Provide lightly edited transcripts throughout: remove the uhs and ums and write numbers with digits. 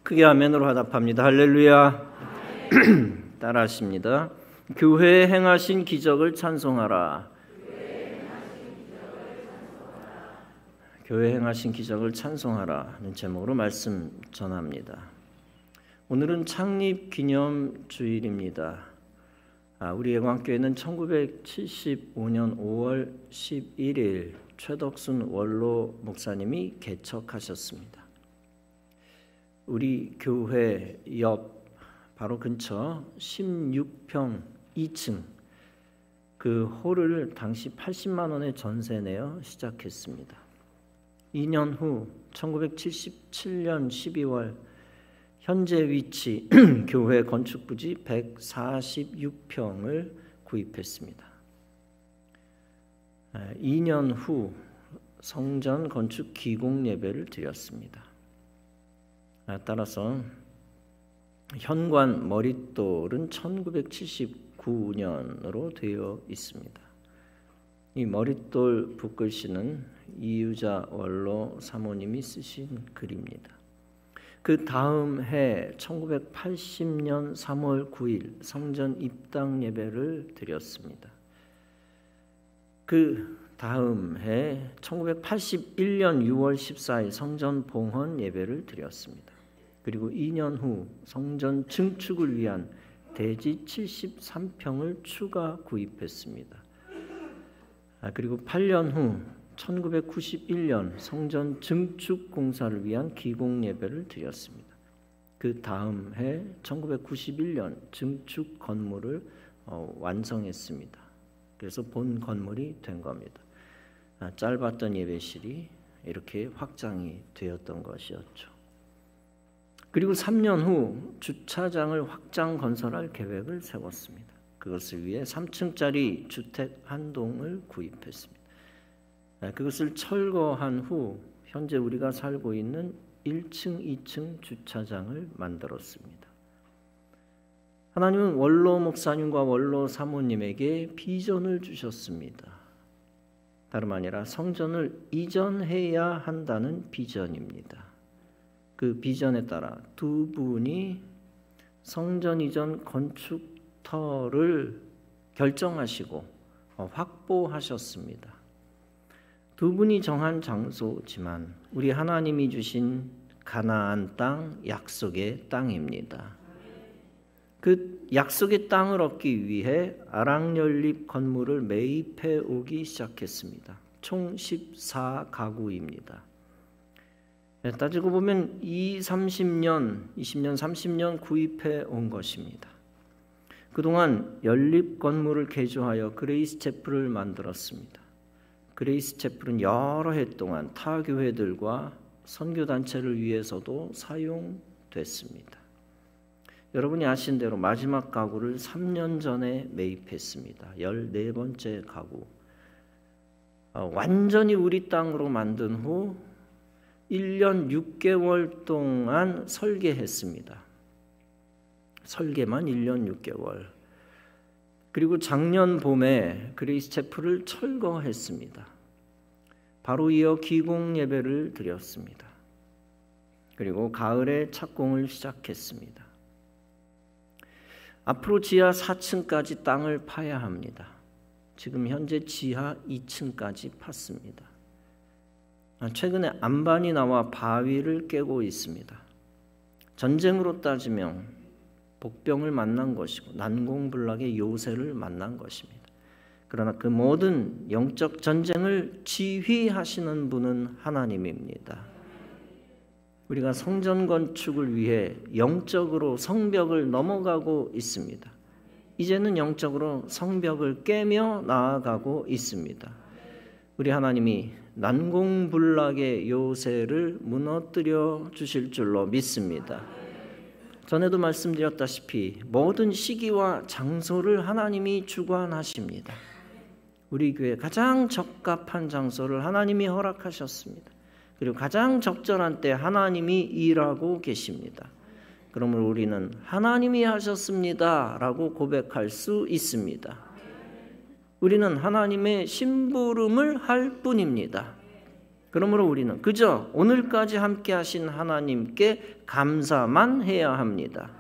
크게 아멘으로 화답합니다. 할렐루야. 따라하십니다. 교회에 행하신 기적을 찬송하라. 교회에 행하신 기적을 찬송하라 하는 제목으로 말씀 전합니다. 오늘은 창립기념주일입니다. 우리 예광교회는 1975년 5월 11일 최덕순 원로 목사님이 개척하셨습니다. 우리 교회 옆 바로 근처 16평 2층 그 홀을 당시 80만 원에 전세 내어 시작했습니다. 2년 후 1977년 12월 현재 위치 교회 건축 부지 146평을 구입했습니다. 2년 후 성전 건축 기공 예배를 드렸습니다. 따라서 현관 머릿돌은 1979년으로 되어 있습니다. 이 머릿돌 붓글씨는 이유자 원로 사모님이 쓰신 글입니다. 그 다음 해 1980년 3월 9일 성전 입당 예배를 드렸습니다. 그 다음 해 1981년 6월 14일 성전 봉헌 예배를 드렸습니다. 그리고 2년 후 성전 증축을 위한 대지 73평을 추가 구입했습니다. 그리고 8년 후 1991년 성전 증축 공사를 위한 기공 예배를 드렸습니다. 그 다음 해 1991년 증축 건물을 완성했습니다. 그래서 본 건물이 된 겁니다. 짧았던 예배실이 이렇게 확장이 되었던 것이었죠. 그리고 3년 후 주차장을 확장 건설할 계획을 세웠습니다. 그것을 위해 3층짜리 주택 한 동을 구입했습니다. 그것을 철거한 후 현재 우리가 살고 있는 1층, 2층 주차장을 만들었습니다. 하나님은 원로 목사님과 원로 사모님에게 비전을 주셨습니다. 다름 아니라 성전을 이전해야 한다는 비전입니다. 그 비전에 따라 두 분이 성전 이전 건축터를 결정하시고 확보하셨습니다. 두 분이 정한 장소지만 우리 하나님이 주신 가나안 땅, 약속의 땅입니다. 그 약속의 땅을 얻기 위해 아랑연립 건물을 매입해 오기 시작했습니다. 총 14가구입니다. 따지고 보면 20년, 30년 구입해 온 것입니다. 그동안 연립 건물을 개조하여 그레이스 채플을 만들었습니다. 그레이스 채플은 여러 해 동안 타 교회들과 선교단체를 위해서도 사용됐습니다. 여러분이 아신 대로 마지막 가구를 3년 전에 매입했습니다. 14번째 가구. 완전히 우리 땅으로 만든 후 1년 6개월 동안 설계했습니다. 설계만 1년 6개월. 그리고 작년 봄에 그레이스 채플을 철거했습니다. 바로 이어 기공 예배를 드렸습니다. 그리고 가을에 착공을 시작했습니다. 앞으로 지하 4층까지 땅을 파야 합니다. 지금 현재 지하 2층까지 팠습니다. 최근에 안반이 나와 바위를 깨고 있습니다. 전쟁으로 따지면 복병을 만난 것이고 난공불락의 요새를 만난 것입니다. 그러나 그 모든 영적 전쟁을 지휘하시는 분은 하나님입니다. 우리가 성전 건축을 위해 영적으로 성벽을 넘어가고 있습니다. 이제는 영적으로 성벽을 깨며 나아가고 있습니다. 우리 하나님이 난공불락의 요새를 무너뜨려 주실 줄로 믿습니다. 전에도 말씀드렸다시피 모든 시기와 장소를 하나님이 주관하십니다. 우리 교회 가장 적합한 장소를 하나님이 허락하셨습니다. 그리고 가장 적절한 때 하나님이 일하고 계십니다. 그러므로 우리는 하나님이 하셨습니다 라고 고백할 수 있습니다. 우리는 하나님의 심부름을 할 뿐입니다. 그러므로 우리는 그저 오늘까지 함께 하신 하나님께 감사만 해야 합니다.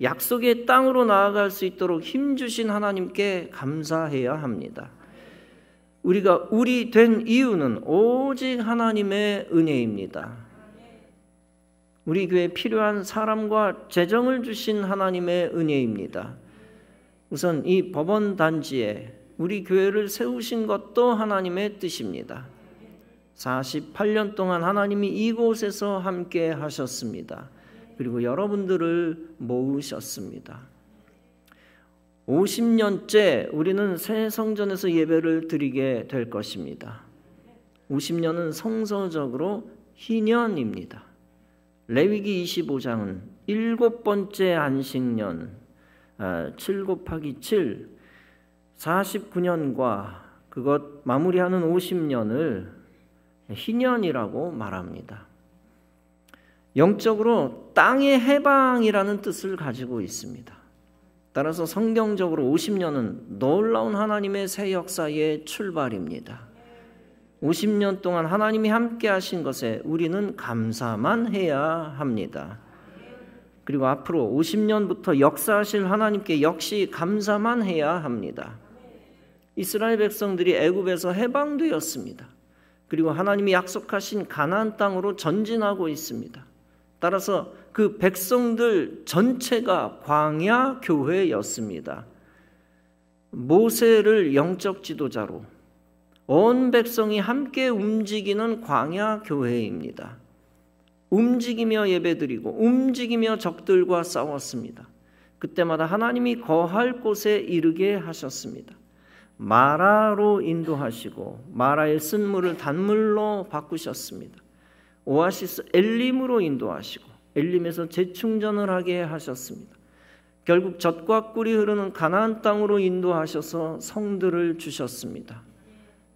약속의 땅으로 나아갈 수 있도록 힘주신 하나님께 감사해야 합니다. 우리가 우리 된 이유는 오직 하나님의 은혜입니다. 우리 교회에 필요한 사람과 재정을 주신 하나님의 은혜입니다. 우선 이 법원 단지에 우리 교회를 세우신 것도 하나님의 뜻입니다. 48년 동안 하나님이 이곳에서 함께 하셨습니다. 그리고 여러분들을 모으셨습니다. 50년째 우리는 새 성전에서 예배를 드리게 될 것입니다. 50년은 성서적으로 희년입니다. 레위기 25장은 7번째 안식년 7 곱하기 7 49년과 그것 마무리하는 50년을 희년이라고 말합니다. 영적으로 땅의 해방이라는 뜻을 가지고 있습니다. 따라서 성경적으로 50년은 놀라운 하나님의 새 역사의 출발입니다. 50년 동안 하나님이 함께 하신 것에 우리는 감사만 해야 합니다. 그리고 앞으로 50년부터 역사하실 하나님께 역시 감사만 해야 합니다. 이스라엘 백성들이 애굽에서 해방되었습니다. 그리고 하나님이 약속하신 가나안 땅으로 전진하고 있습니다. 따라서 그 백성들 전체가 광야 교회였습니다. 모세를 영적 지도자로 온 백성이 함께 움직이는 광야 교회입니다. 움직이며 예배드리고 움직이며 적들과 싸웠습니다. 그때마다 하나님이 거할 곳에 이르게 하셨습니다. 마라로 인도하시고 마라의 쓴물을 단물로 바꾸셨습니다. 오아시스 엘림으로 인도하시고 엘림에서 재충전을 하게 하셨습니다. 결국 젖과 꿀이 흐르는 가나안 땅으로 인도하셔서 성들을 주셨습니다.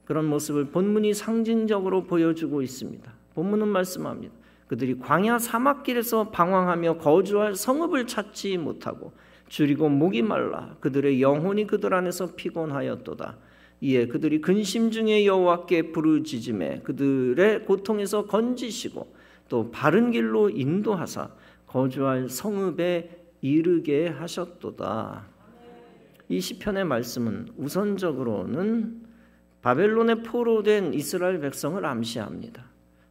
그런 모습을 본문이 상징적으로 보여주고 있습니다. 본문은 말씀합니다. 그들이 광야 사막길에서 방황하며 거주할 성읍을 찾지 못하고 줄이고 목이 말라 그들의 영혼이 그들 안에서 피곤하였도다. 이에 그들이 근심 중에 여호와께 부르짖음에 그들의 고통에서 건지시고 또 바른 길로 인도하사 거주할 성읍에 이르게 하셨도다. 이 시편의 말씀은 우선적으로는 바벨론에 포로된 이스라엘 백성을 암시합니다.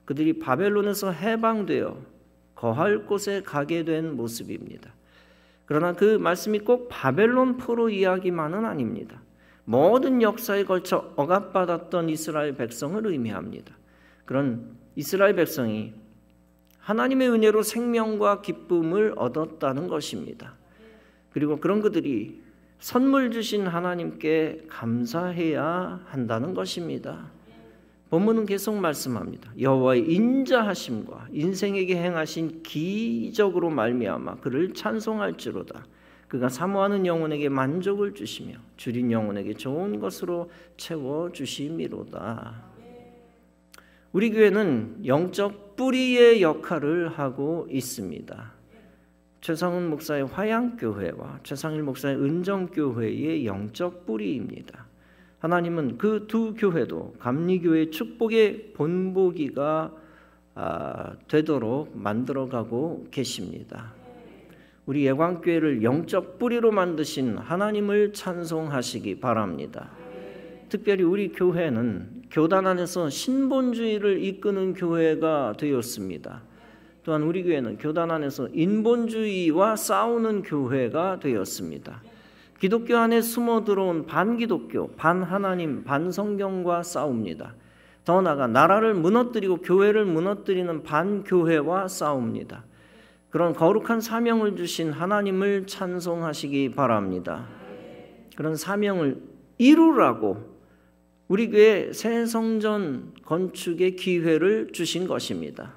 그들이 바벨론에서 해방되어 거할 곳에 가게 된 모습입니다. 그러나 그 말씀이 꼭 바벨론 포로 이야기만은 아닙니다. 모든 역사에 걸쳐 억압받았던 이스라엘 백성을 의미합니다. 그런 이스라엘 백성이 하나님의 은혜로 생명과 기쁨을 얻었다는 것입니다. 그리고 그런 그들이 선물 주신 하나님께 감사해야 한다는 것입니다. 본문은 계속 말씀합니다. 여호와의 인자하심과 인생에게 행하신 기적으로 말미암아 그를 찬송할지로다. 그가 사모하는 영혼에게 만족을 주시며 줄인 영혼에게 좋은 것으로 채워주심이로다. 우리 교회는 영적 뿌리의 역할을 하고 있습니다. 최상훈 목사의 화양교회와 최상일 목사의 은정교회의 영적 뿌리입니다. 하나님은 그 두 교회도 감리교회의 축복의 본보기가 되도록 만들어가고 계십니다. 우리 예광교회를 영적 뿌리로 만드신 하나님을 찬송하시기 바랍니다. 특별히 우리 교회는 교단 안에서 신본주의를 이끄는 교회가 되었습니다. 또한 우리 교회는 교단 안에서 인본주의와 싸우는 교회가 되었습니다. 기독교 안에 숨어 들어온 반기독교, 반하나님, 반성경과 싸웁니다. 더 나아가 나라를 무너뜨리고 교회를 무너뜨리는 반교회와 싸웁니다. 그런 거룩한 사명을 주신 하나님을 찬송하시기 바랍니다. 그런 사명을 이루라고 우리 교회 새 성전 건축의 기회를 주신 것입니다.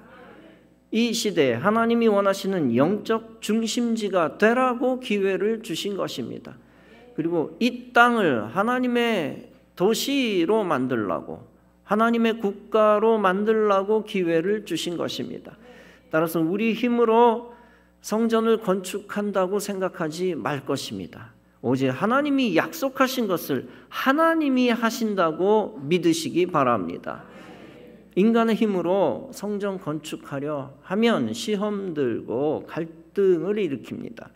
이 시대에 하나님이 원하시는 영적 중심지가 되라고 기회를 주신 것입니다. 그리고 이 땅을 하나님의 도시로 만들라고 하나님의 국가로 만들라고 기회를 주신 것입니다. 따라서 우리 힘으로 성전을 건축한다고 생각하지 말 것입니다. 오직 하나님이 약속하신 것을 하나님이 하신다고 믿으시기 바랍니다. 인간의 힘으로 성전 건축하려 하면 시험 들고 갈등을 일으킵니다.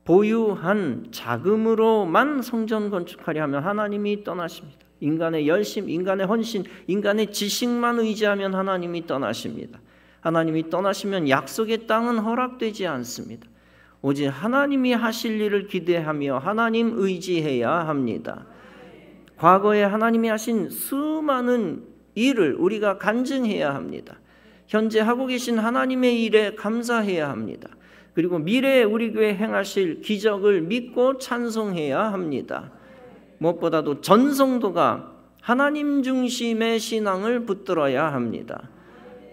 보유한 자금으로만 성전 건축하려 하면 하나님이 떠나십니다. 인간의 열심, 인간의 헌신, 인간의 지식만 의지하면 하나님이 떠나십니다. 하나님이 떠나시면 약속의 땅은 허락되지 않습니다. 오직 하나님이 하실 일을 기대하며 하나님 의지해야 합니다. 과거에 하나님이 하신 수많은 일을 우리가 간증해야 합니다. 현재 하고 계신 하나님의 일에 감사해야 합니다. 그리고 미래에 우리 교회 행하실 기적을 믿고 찬송해야 합니다. 무엇보다도 전 성도가 하나님 중심의 신앙을 붙들어야 합니다.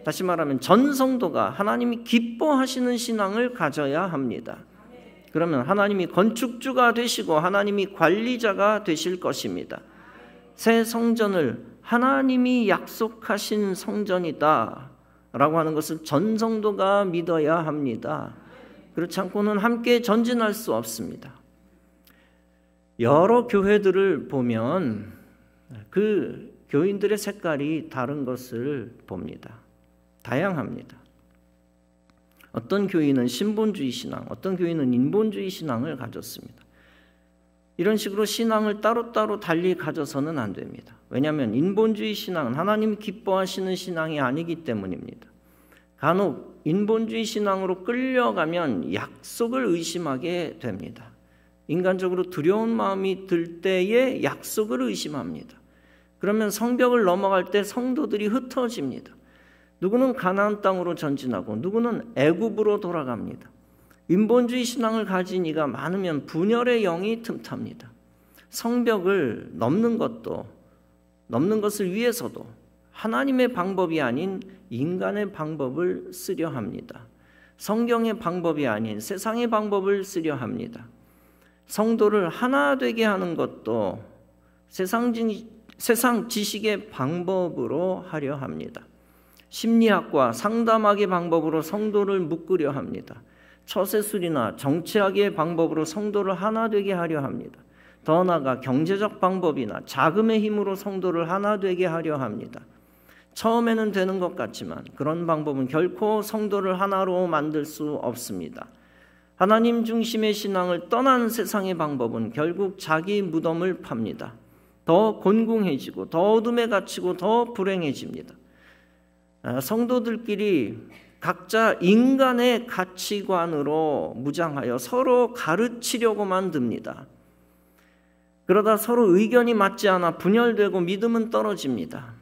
다시 말하면 전 성도가 하나님이 기뻐하시는 신앙을 가져야 합니다. 그러면 하나님이 건축주가 되시고 하나님이 관리자가 되실 것입니다. 새 성전을 하나님이 약속하신 성전이다 라고 하는 것을 전 성도가 믿어야 합니다. 그렇지 않고는 함께 전진할 수 없습니다. 여러 교회들을 보면 그 교인들의 색깔이 다른 것을 봅니다. 다양합니다. 어떤 교인은 신본주의 신앙, 어떤 교인은 인본주의 신앙을 가졌습니다. 이런 식으로 신앙을 따로따로 달리 가져서는 안 됩니다. 왜냐하면 인본주의 신앙은 하나님 기뻐하시는 신앙이 아니기 때문입니다. 간혹 인본주의 신앙으로 끌려가면 약속을 의심하게 됩니다. 인간적으로 두려운 마음이 들 때에 약속을 의심합니다. 그러면 성벽을 넘어갈 때 성도들이 흩어집니다. 누구는 가나안 땅으로 전진하고 누구는 애굽으로 돌아갑니다. 인본주의 신앙을 가진 이가 많으면 분열의 영이 틈탑니다. 성벽을 넘는 것을 위해서도 하나님의 방법이 아닌 인간의 방법을 쓰려 합니다. 성경의 방법이 아닌 세상의 방법을 쓰려 합니다. 성도를 하나 되게 하는 것도 세상 지식의 방법으로 하려 합니다. 심리학과 상담학의 방법으로 성도를 묶으려 합니다. 처세술이나 정치학의 방법으로 성도를 하나 되게 하려 합니다. 더 나아가 경제적 방법이나 자금의 힘으로 성도를 하나 되게 하려 합니다. 처음에는 되는 것 같지만 그런 방법은 결코 성도를 하나로 만들 수 없습니다. 하나님 중심의 신앙을 떠난 세상의 방법은 결국 자기 무덤을 팝니다. 더 곤궁해지고 더 어둠에 갇히고 더 불행해집니다. 성도들끼리 각자 인간의 가치관으로 무장하여 서로 가르치려고만 듭니다. 그러다 서로 의견이 맞지 않아 분열되고 믿음은 떨어집니다.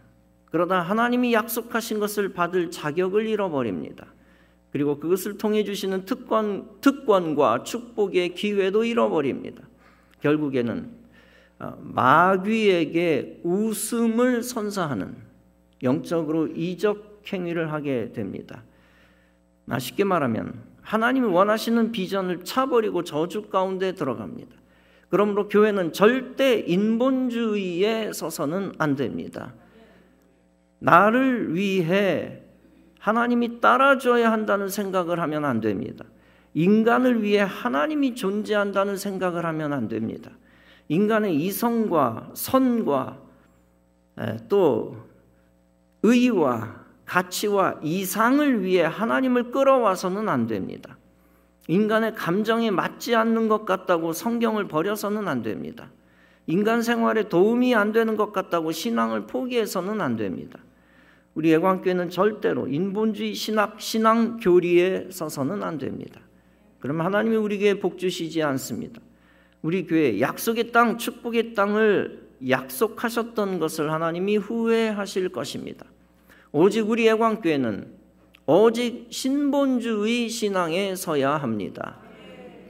그러다 하나님이 약속하신 것을 받을 자격을 잃어버립니다. 그리고 그것을 통해 주시는 특권과 축복의 기회도 잃어버립니다. 결국에는 마귀에게 웃음을 선사하는 영적으로 이적 행위를 하게 됩니다. 쉽게 말하면 하나님이 원하시는 비전을 차버리고 저주 가운데 들어갑니다. 그러므로 교회는 절대 인본주의에 서서는 안 됩니다. 나를 위해 하나님이 따라줘야 한다는 생각을 하면 안 됩니다. 인간을 위해 하나님이 존재한다는 생각을 하면 안 됩니다. 인간의 이성과 선과 또 의와 가치와 이상을 위해 하나님을 끌어와서는 안 됩니다. 인간의 감정에 맞지 않는 것 같다고 성경을 버려서는 안 됩니다. 인간 생활에 도움이 안 되는 것 같다고 신앙을 포기해서는 안 됩니다. 우리 애광교회는 절대로 인본주의 신앙 교리에 서서는 안 됩니다. 그러면 하나님이 우리 교회에 복 주시지 않습니다. 우리 교회 약속의 땅, 축복의 땅을 약속하셨던 것을 하나님이 후회하실 것입니다. 오직 우리 애광교회는 오직 신본주의 신앙에 서야 합니다.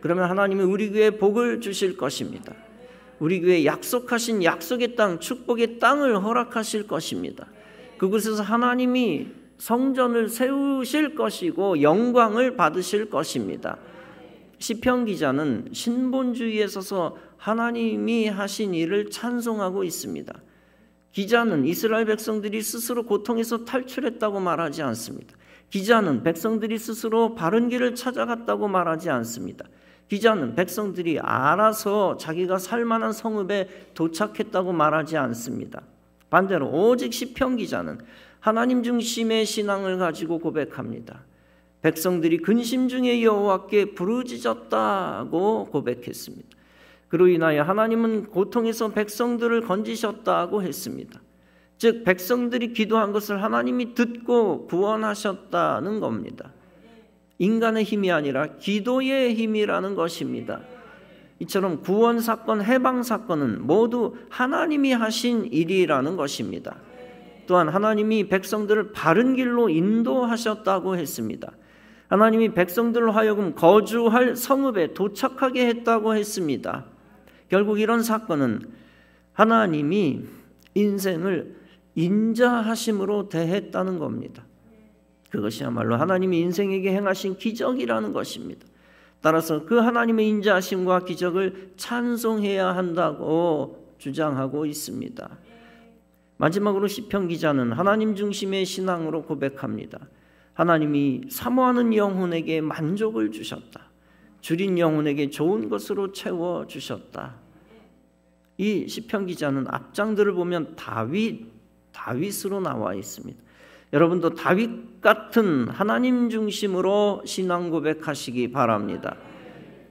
그러면 하나님이 우리 교회에 복을 주실 것입니다. 우리 교회에 약속하신 약속의 땅, 축복의 땅을 허락하실 것입니다. 그곳에서 하나님이 성전을 세우실 것이고 영광을 받으실 것입니다. 시편 기자는 신본주의에 서서 하나님이 하신 일을 찬송하고 있습니다. 기자는 이스라엘 백성들이 스스로 고통에서 탈출했다고 말하지 않습니다. 기자는 백성들이 스스로 바른 길을 찾아갔다고 말하지 않습니다. 기자는 백성들이 알아서 자기가 살만한 성읍에 도착했다고 말하지 않습니다. 반대로 오직 시편 기자는 하나님 중심의 신앙을 가지고 고백합니다. 백성들이 근심 중에 여호와께 부르짖었다고 고백했습니다. 그로 인하여 하나님은 고통에서 백성들을 건지셨다고 했습니다. 즉 백성들이 기도한 것을 하나님이 듣고 구원하셨다는 겁니다. 인간의 힘이 아니라 기도의 힘이라는 것입니다. 이처럼 구원 사건, 해방 사건은 모두 하나님이 하신 일이라는 것입니다. 또한 하나님이 백성들을 바른 길로 인도하셨다고 했습니다. 하나님이 백성들로 하여금 거주할 성읍에 도착하게 했다고 했습니다. 결국 이런 사건은 하나님이 인생을 인자하심으로 대했다는 겁니다. 그것이야말로 하나님이 인생에게 행하신 기적이라는 것입니다. 따라서 그 하나님의 인자하심과 기적을 찬송해야 한다고 주장하고 있습니다. 마지막으로 시편 기자는 하나님 중심의 신앙으로 고백합니다. 하나님이 사모하는 영혼에게 만족을 주셨다. 줄인 영혼에게 좋은 것으로 채워주셨다. 이 시편 기자는 앞장들을 보면 다윗으로 나와 있습니다. 여러분도 다윗 같은 하나님 중심으로 신앙 고백하시기 바랍니다.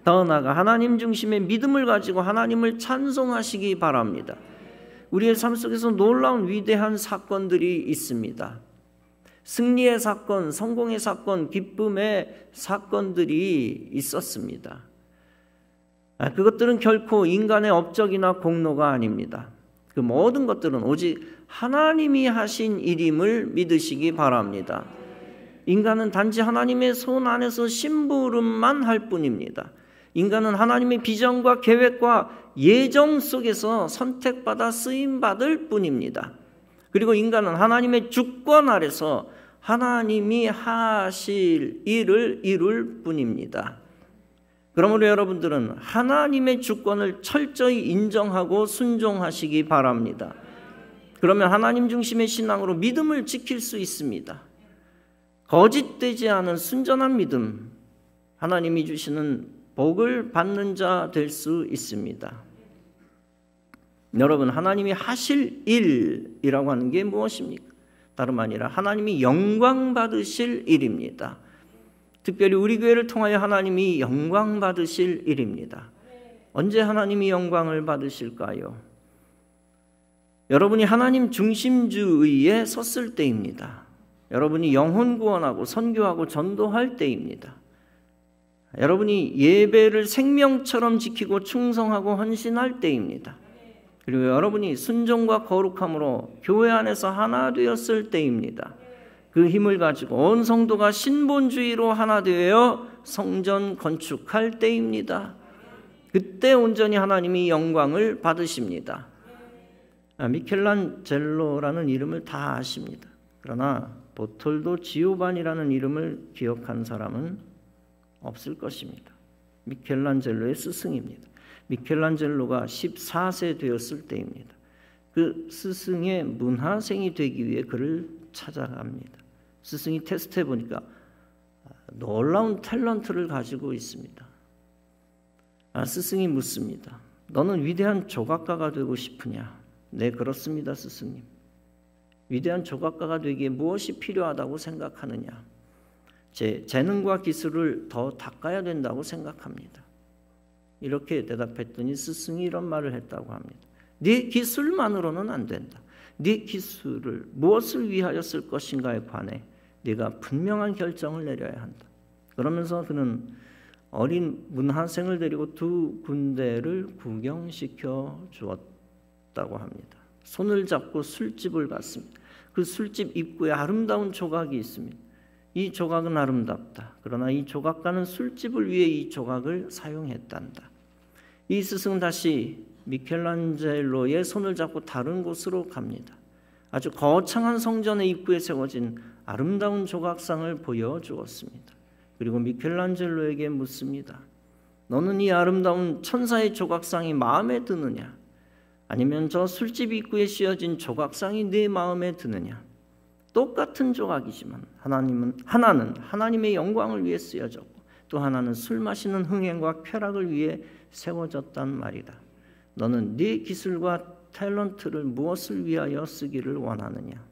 더 나아가 하나님 중심의 믿음을 가지고 하나님을 찬송하시기 바랍니다. 우리의 삶 속에서 놀라운 위대한 사건들이 있습니다. 승리의 사건, 성공의 사건, 기쁨의 사건들이 있었습니다. 그것들은 결코 인간의 업적이나 공로가 아닙니다. 그 모든 것들은 오직 하나님이 하신 일임을 믿으시기 바랍니다. 인간은 단지 하나님의 손 안에서 심부름만 할 뿐입니다. 인간은 하나님의 비전과 계획과 예정 속에서 선택받아 쓰임받을 뿐입니다. 그리고 인간은 하나님의 주권 아래서 하나님이 하실 일을 이룰 뿐입니다. 그러므로 여러분들은 하나님의 주권을 철저히 인정하고 순종하시기 바랍니다. 그러면 하나님 중심의 신앙으로 믿음을 지킬 수 있습니다. 거짓되지 않은 순전한 믿음, 하나님이 주시는 복을 받는 자 될 수 있습니다. 여러분, 하나님이 하실 일이라고 하는 게 무엇입니까? 다름 아니라 하나님이 영광 받으실 일입니다. 특별히 우리 교회를 통하여 하나님이 영광 받으실 일입니다. 언제 하나님이 영광을 받으실까요? 여러분이 하나님 중심주의에 섰을 때입니다. 여러분이 영혼 구원하고 선교하고 전도할 때입니다. 여러분이 예배를 생명처럼 지키고 충성하고 헌신할 때입니다. 그리고 여러분이 순종과 거룩함으로 교회 안에서 하나 되었을 때입니다. 그 힘을 가지고 온 성도가 신본주의로 하나 되어 성전 건축할 때입니다. 그때 온전히 하나님이 영광을 받으십니다. 미켈란젤로라는 이름을 다 아십니다. 그러나 보톨도 지오반이라는 이름을 기억한 사람은 없을 것입니다. 미켈란젤로의 스승입니다. 미켈란젤로가 14세 되었을 때입니다. 그 스승의 문화생이 되기 위해 그를 찾아갑니다. 스승이 테스트해 보니까 놀라운 탤런트를 가지고 있습니다. 스승이 묻습니다. 너는 위대한 조각가가 되고 싶으냐? 네, 그렇습니다, 스승님. 위대한 조각가가 되기에 무엇이 필요하다고 생각하느냐? 제 재능과 기술을 더 닦아야 된다고 생각합니다. 이렇게 대답했더니 스승이 이런 말을 했다고 합니다. 네 기술만으로는 안 된다. 네 기술을 무엇을 위하여 쓸 것인가에 관해 네가 분명한 결정을 내려야 한다. 그러면서 그는 어린 문하생을 데리고 두 군데를 구경시켜 주었다고 합니다. 손을 잡고 술집을 갔습니다. 그 술집 입구에 아름다운 조각이 있습니다. 이 조각은 아름답다. 그러나 이 조각가는 술집을 위해 이 조각을 사용했단다. 이 스승은 다시 미켈란젤로의 손을 잡고 다른 곳으로 갑니다. 아주 거창한 성전의 입구에 세워진 아름다운 조각상을 보여주었습니다. 그리고 미켈란젤로에게 묻습니다. 너는 이 아름다운 천사의 조각상이 마음에 드느냐? 아니면 저 술집 입구에 씌어진 조각상이 네 마음에 드느냐? 똑같은 조각이지만 하나는 하나님의 영광을 위해 쓰여졌고 또 하나는 술 마시는 흥행과 쾌락을 위해 세워졌단 말이다. 너는 네 기술과 탤런트를 무엇을 위하여 쓰기를 원하느냐?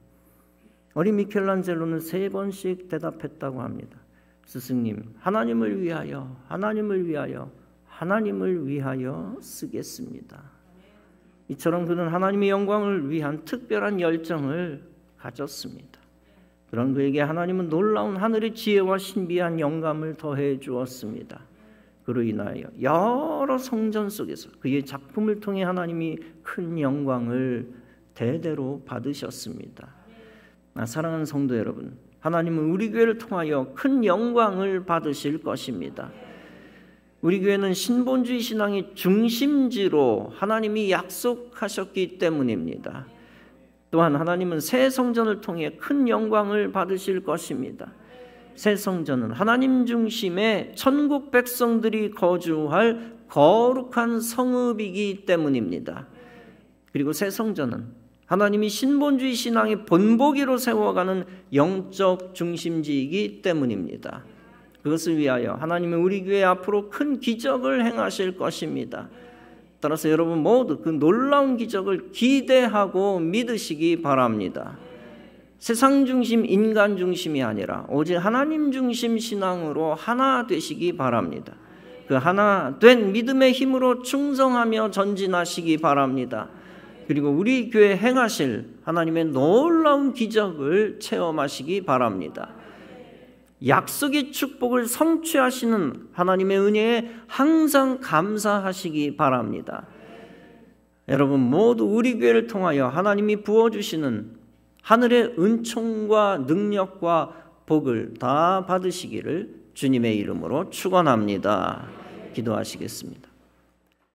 어린 미켈란젤로는 3번씩 대답했다고 합니다. 스승님, 하나님을 위하여, 하나님을 위하여, 하나님을 위하여 쓰겠습니다. 이처럼 그는 하나님의 영광을 위한 특별한 열정을 가졌습니다. 그런 그에게 하나님은 놀라운 하늘의 지혜와 신비한 영감을 더해 주었습니다. 그로 인하여 여러 성전 속에서 그의 작품을 통해 하나님이 큰 영광을 대대로 받으셨습니다. 사랑하는 성도 여러분, 하나님은 우리 교회를 통하여 큰 영광을 받으실 것입니다. 우리 교회는 신본주의 신앙의 중심지로 하나님이 약속하셨기 때문입니다. 또한 하나님은 새 성전을 통해 큰 영광을 받으실 것입니다. 새 성전은 하나님 중심의 천국 백성들이 거주할 거룩한 성읍이기 때문입니다. 그리고 새 성전은 하나님이 신본주의 신앙의 본보기로 세워가는 영적 중심지이기 때문입니다. 그것을 위하여 하나님은 우리 교회 앞으로 큰 기적을 행하실 것입니다. 따라서 여러분 모두 그 놀라운 기적을 기대하고 믿으시기 바랍니다. 세상 중심, 인간 중심이 아니라 오직 하나님 중심 신앙으로 하나 되시기 바랍니다. 그 하나 된 믿음의 힘으로 충성하며 전진하시기 바랍니다. 그리고 우리 교회 행하실 하나님의 놀라운 기적을 체험하시기 바랍니다. 약속의 축복을 성취하시는 하나님의 은혜에 항상 감사하시기 바랍니다. 여러분 모두 우리 교회를 통하여 하나님이 부어주시는 하늘의 은총과 능력과 복을 다 받으시기를 주님의 이름으로 축원합니다. 기도하시겠습니다.